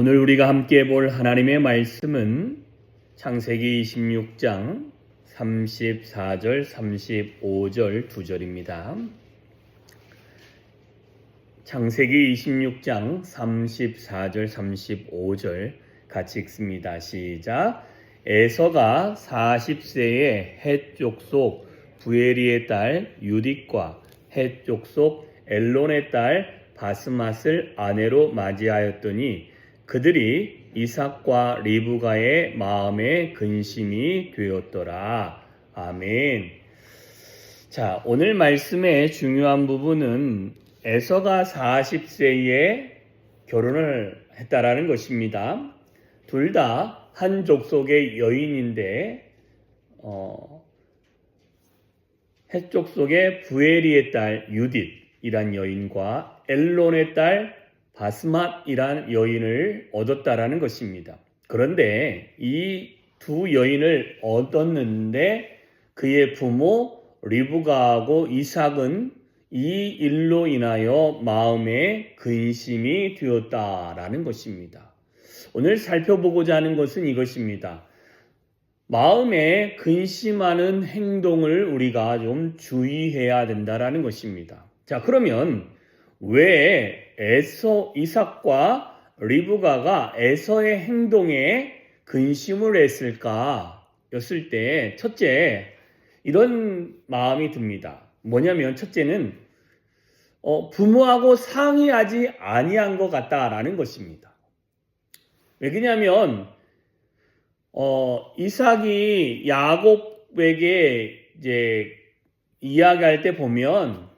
오늘 우리가 함께 볼 하나님의 말씀은 창세기 26장 34절, 35절 두 절입니다. 창세기 26장 34절, 35절 같이 읽습니다. 시작. 에서가 40세에 헷 족속 부에리의 딸 유딧과 헷 족속 엘론의 딸 바스맛을 아내로 맞이하였더니 그들이 이삭과 리브가의 마음에 근심이 되었더라. 아멘. 자, 오늘 말씀의 중요한 부분은 에서가 40세에 결혼을 했다라는 것입니다. 둘 다 한 족속의 여인인데 헷 족속의 부에리의 딸 유딧이란 여인과 엘론의 딸 바스맛이란 여인을 얻었다라는 것입니다. 그런데 이 두 여인을 얻었는데 그의 부모 리브가하고 이삭은 이 일로 인하여 마음에 근심이 되었다라는 것입니다. 오늘 살펴보고자 하는 것은 이것입니다. 마음에 근심하는 행동을 우리가 좀 주의해야 된다라는 것입니다. 자, 그러면 왜 이삭과 리브가가 에서의 행동에 근심을 했을까? 였을 때 첫째, 이런 마음이 듭니다. 뭐냐면 첫째는 부모하고 상의하지 아니한 것 같다라는 것입니다. 왜냐하면 이삭이 야곱에게 이제 이야기할 때 보면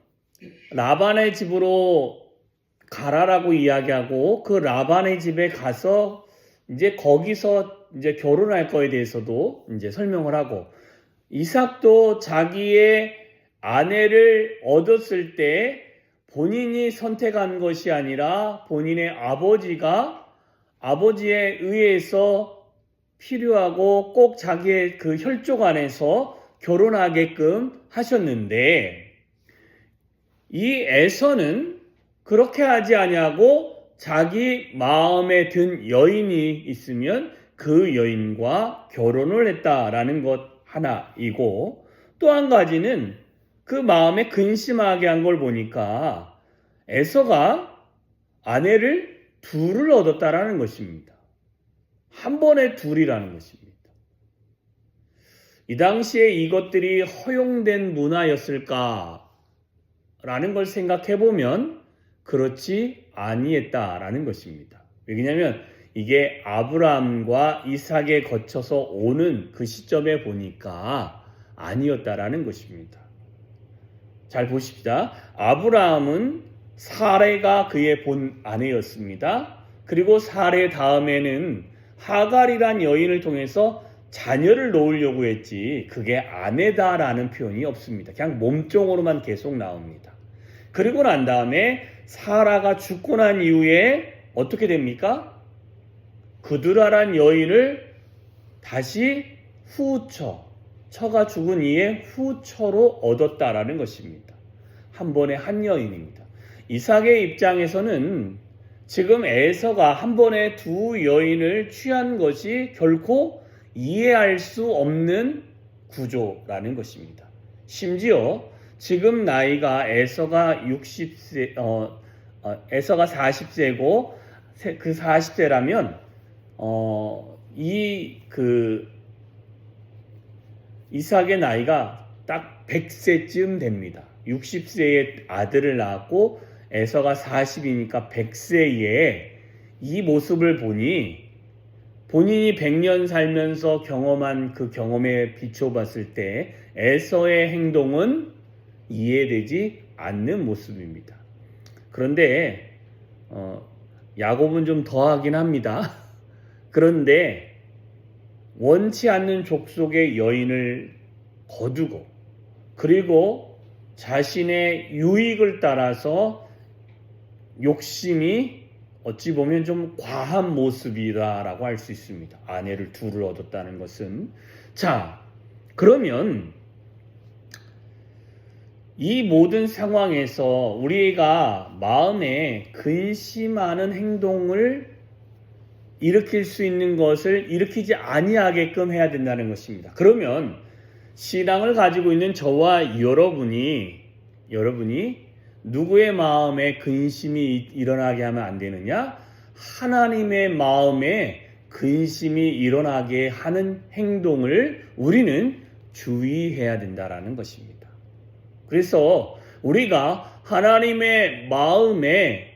라반의 집으로 가라라고 이야기하고 그 라반의 집에 가서 이제 거기서 이제 결혼할 거에 대해서도 이제 설명을 하고 이삭도 자기의 아내를 얻었을 때 본인이 선택한 것이 아니라 본인의 아버지에 의해서 필요하고 꼭 자기의 그 혈족 안에서 결혼하게끔 하셨는데 이 에서는 그렇게 하지 아니하고 자기 마음에 든 여인이 있으면 그 여인과 결혼을 했다라는 것 하나이고 또 한 가지는 그 마음에 근심하게 한 걸 보니까 에서가 아내를 둘을 얻었다라는 것입니다. 한 번에 둘이라는 것입니다. 이 당시에 이것들이 허용된 문화였을까? 라는 걸 생각해 보면 그렇지 아니했다라는 것입니다. 왜냐하면 이게 아브라함과 이삭에 거쳐서 오는 그 시점에 보니까 아니었다라는 것입니다. 잘 보십시다. 아브라함은 사레가 그의 본 아내였습니다. 그리고 사레 다음에는 하갈이란 여인을 통해서 자녀를 놓으려고 했지 그게 아내다라는 표현이 없습니다. 그냥 몸종으로만 계속 나옵니다. 그리고 난 다음에 사라가 죽고 난 이후에 어떻게 됩니까? 그두라란 여인을 다시 처가 죽은 이의 후처로 얻었다라는 것입니다. 한 번에 한 여인입니다. 이삭의 입장에서는 지금 에서가 한 번에 두 여인을 취한 것이 결코 이해할 수 없는 구조라는 것입니다. 심지어 지금 나이가 에서가 40세고 그 40세라면 이삭의 나이가 딱 100세쯤 됩니다. 60세의 아들을 낳았고 에서가 40이니까 100세에 이 모습을 보니 본인이 100년 살면서 경험한 그 경험에 비춰봤을 때 에서의 행동은 이해되지 않는 모습입니다. 그런데 야곱은 좀 더하긴 합니다. 그런데 원치 않는 족속의 여인을 거두고 그리고 자신의 유익을 따라서 욕심이 어찌 보면 좀 과한 모습이다라고 할 수 있습니다. 아내를 둘을 얻었다는 것은. 자, 그러면 이 모든 상황에서 우리가 마음에 근심하는 행동을 일으킬 수 있는 것을 일으키지 아니하게끔 해야 된다는 것입니다. 그러면 신앙을 가지고 있는 저와 여러분이 누구의 마음에 근심이 일어나게 하면 안 되느냐? 하나님의 마음에 근심이 일어나게 하는 행동을 우리는 주의해야 된다라는 것입니다. 그래서 우리가 하나님의 마음에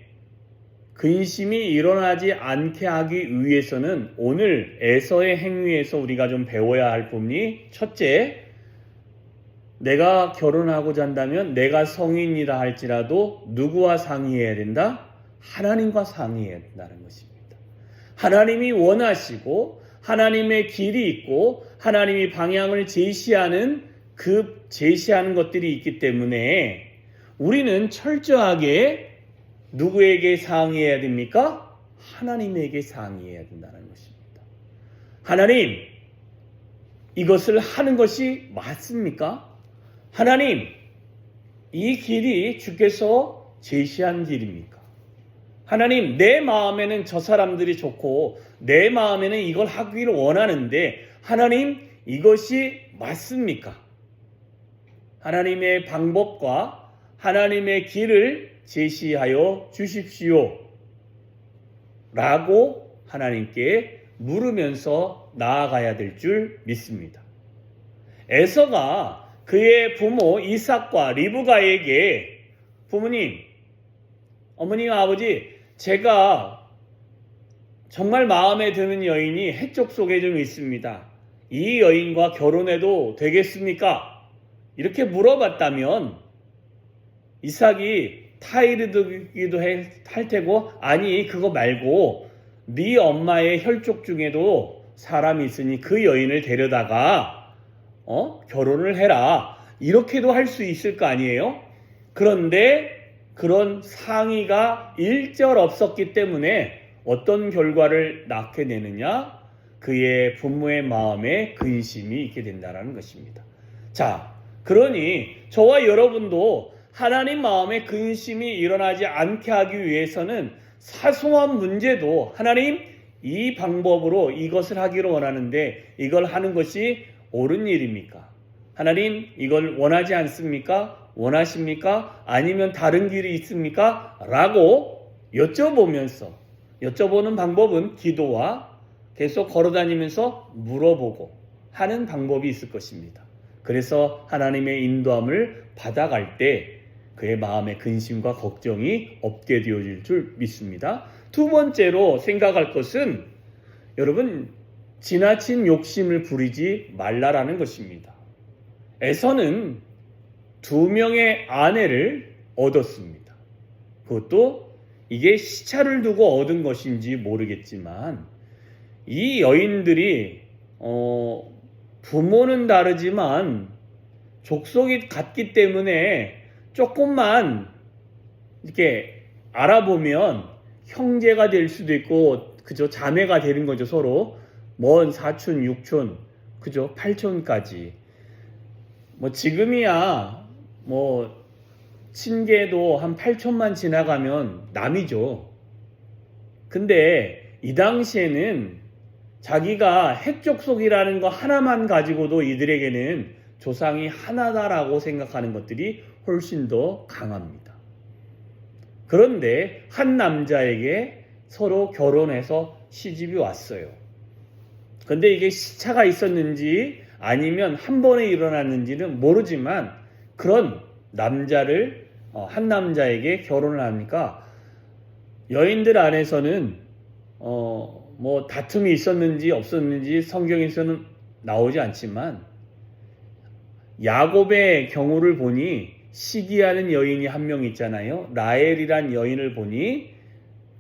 근심이 일어나지 않게 하기 위해서는 오늘 에서의 행위에서 우리가 좀 배워야 할 부분이, 첫째, 내가 결혼하고자 한다면 내가 성인이라 할지라도 누구와 상의해야 된다? 하나님과 상의해야 된다는 것입니다. 하나님이 원하시고 하나님의 길이 있고 하나님이 방향을 제시하는 것들이 있기 때문에 우리는 철저하게 누구에게 상의해야 됩니까? 하나님에게 상의해야 된다는 것입니다. 하나님, 이것을 하는 것이 맞습니까? 하나님, 이 길이 주께서 제시한 길입니까? 하나님, 내 마음에는 저 사람들이 좋고 내 마음에는 이걸 하기를 원하는데 하나님, 이것이 맞습니까? 하나님의 방법과 하나님의 길을 제시하여 주십시오 라고 하나님께 물으면서 나아가야 될 줄 믿습니다. 에서가 그의 부모 이삭과 리브가에게, 부모님, 어머님, 아버지, 제가 정말 마음에 드는 여인이 해쪽 속에 좀 있습니다. 이 여인과 결혼해도 되겠습니까? 이렇게 물어봤다면 이삭이 타이르기도 할 테고, 아니 그거 말고 네 엄마의 혈족 중에도 사람이 있으니 그 여인을 데려다가 결혼을 해라, 이렇게도 할 수 있을 거 아니에요? 그런데 그런 상의가 일절 없었기 때문에 어떤 결과를 낳게 되느냐? 그의 부모의 마음에 근심이 있게 된다는 것입니다. 자, 그러니 저와 여러분도 하나님 마음에 근심이 일어나지 않게 하기 위해서는 사소한 문제도 하나님, 이 방법으로 이것을 하기를 원하는데 이걸 하는 것이 옳은 일입니까? 하나님, 이걸 원하지 않습니까? 원하십니까? 아니면 다른 길이 있습니까? 라고 여쭤보는 방법은 기도와 계속 걸어다니면서 물어보고 하는 방법이 있을 것입니다. 그래서 하나님의 인도함을 받아갈 때 그의 마음의 근심과 걱정이 없게 되어질 줄 믿습니다. 두 번째로 생각할 것은, 여러분, 지나친 욕심을 부리지 말라라는 것입니다. 에서는 2명의 아내를 얻었습니다. 그것도 이게 시차를 두고 얻은 것인지 모르겠지만 이 여인들이 부모는 다르지만 족속이 같기 때문에 조금만 이렇게 알아보면 형제가 될 수도 있고, 그죠? 자매가 되는 거죠, 서로. 먼 사촌, 육촌, 그죠? 팔촌까지. 지금이야 친계도 한 8촌만 지나가면 남이죠. 근데 이 당시에는 자기가 핵족속이라는 거 하나만 가지고도 이들에게는 조상이 하나다라고 생각하는 것들이 훨씬 더 강합니다. 그런데 한 남자에게 서로 결혼해서 시집이 왔어요. 근데 이게 시차가 있었는지 아니면 한 번에 일어났는지는 모르지만 그런 남자를 한 남자에게 결혼을 하니까 여인들 안에서는 다툼이 있었는지 없었는지 성경에서는 나오지 않지만 야곱의 경우를 보니 시기하는 여인이 한 명 있잖아요. 라헬이란 여인을 보니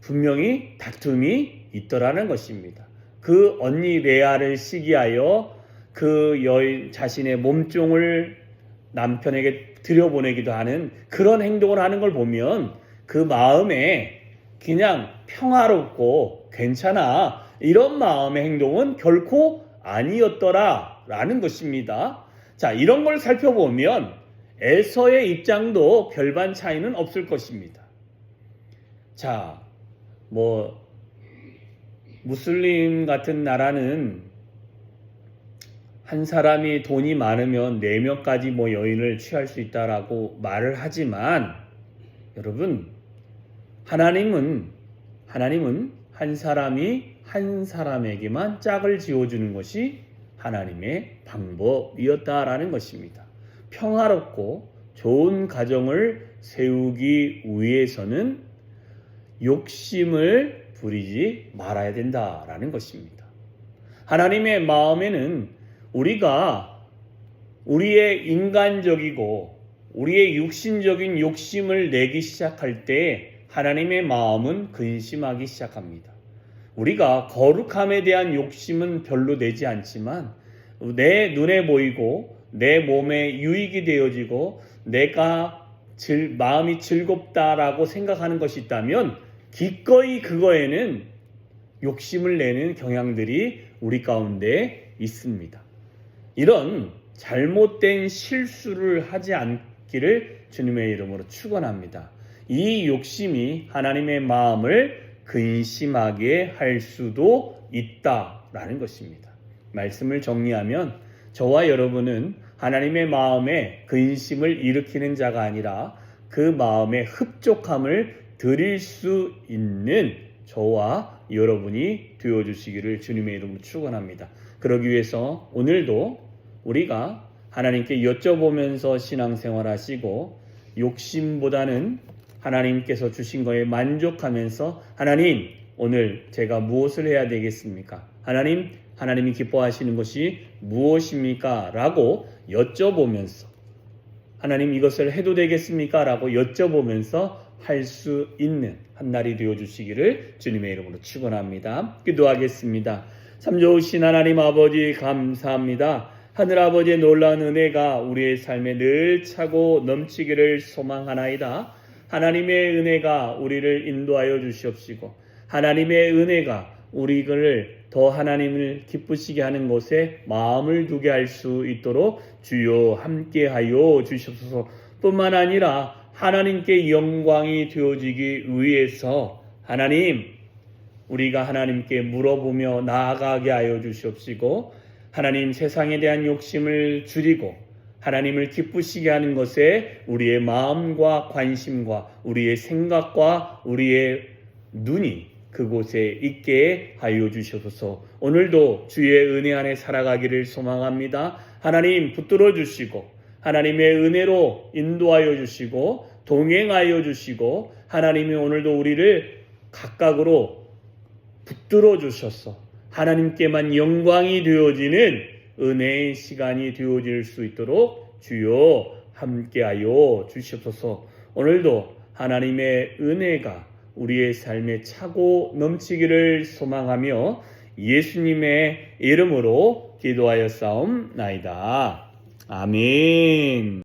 분명히 다툼이 있더라는 것입니다. 그 언니 레아를 시기하여 그 여인 자신의 몸종을 남편에게 들여보내기도 하는 그런 행동을 하는 걸 보면 그 마음에 그냥 평화롭고 괜찮아, 이런 마음의 행동은 결코 아니었더라라는 것입니다. 자, 이런 걸 살펴보면 에서의 입장도 별반 차이는 없을 것입니다. 자, 무슬림 같은 나라는 한 사람이 돈이 많으면 4명까지 뭐 여인을 취할 수 있다라고 말을 하지만 여러분, 하나님은 한 사람이 한 사람에게만 짝을 지어주는 것이 하나님의 방법이었다라는 것입니다. 평화롭고 좋은 가정을 세우기 위해서는 욕심을 부리지 말아야 된다라는 것입니다. 하나님의 마음에는 우리가 우리의 인간적이고 우리의 육신적인 욕심을 내기 시작할 때 하나님의 마음은 근심하기 시작합니다. 우리가 거룩함에 대한 욕심은 별로 내지 않지만 내 눈에 보이고 내 몸에 유익이 되어지고 내가 마음이 즐겁다라고 생각하는 것이 있다면 기꺼이 그거에는 욕심을 내는 경향들이 우리 가운데 있습니다. 이런 잘못된 실수를 하지 않기를 주님의 이름으로 축원합니다. 이 욕심이 하나님의 마음을 근심하게 할 수도 있다라는 것입니다. 말씀을 정리하면 저와 여러분은 하나님의 마음에 근심을 일으키는 자가 아니라 그 마음에 흡족함을 드릴 수 있는 저와 여러분이 되어주시기를 주님의 이름으로 축원합니다. 그러기 위해서 오늘도 우리가 하나님께 여쭤보면서 신앙생활하시고 욕심보다는 하나님께서 주신 거에 만족하면서 하나님, 오늘 제가 무엇을 해야 되겠습니까? 하나님이 기뻐하시는 것이 무엇입니까? 라고 여쭤보면서 하나님 이것을 해도 되겠습니까? 라고 여쭤보면서 할 수 있는 한 날이 되어주시기를 주님의 이름으로 축원합니다. 기도하겠습니다. 참 좋으신 하나님 아버지 감사합니다. 하늘아버지의 놀라운 은혜가 우리의 삶에 늘 차고 넘치기를 소망하나이다. 하나님의 은혜가 우리를 인도하여 주시옵시고 하나님의 은혜가 우리를 더 하나님을 기쁘시게 하는 것에 마음을 두게 할 수 있도록 주여 함께하여 주시옵소서. 뿐만 아니라 하나님께 영광이 되어지기 위해서 하나님, 우리가 하나님께 물어보며 나아가게 하여 주시옵시고 하나님, 세상에 대한 욕심을 줄이고 하나님을 기쁘시게 하는 것에 우리의 마음과 관심과 우리의 생각과 우리의 눈이 그곳에 있게 하여 주시옵소서. 오늘도 주의 은혜 안에 살아가기를 소망합니다. 하나님 붙들어 주시고 하나님의 은혜로 인도하여 주시고 동행하여 주시고 하나님이 오늘도 우리를 각각으로 붙들어 주셔서 하나님께만 영광이 되어지는 은혜의 시간이 되어질 수 있도록 주여 함께하여 주시옵소서. 오늘도 하나님의 은혜가 우리의 삶에 차고 넘치기를 소망하며 예수님의 이름으로 기도하여 싸움나이다. 아멘.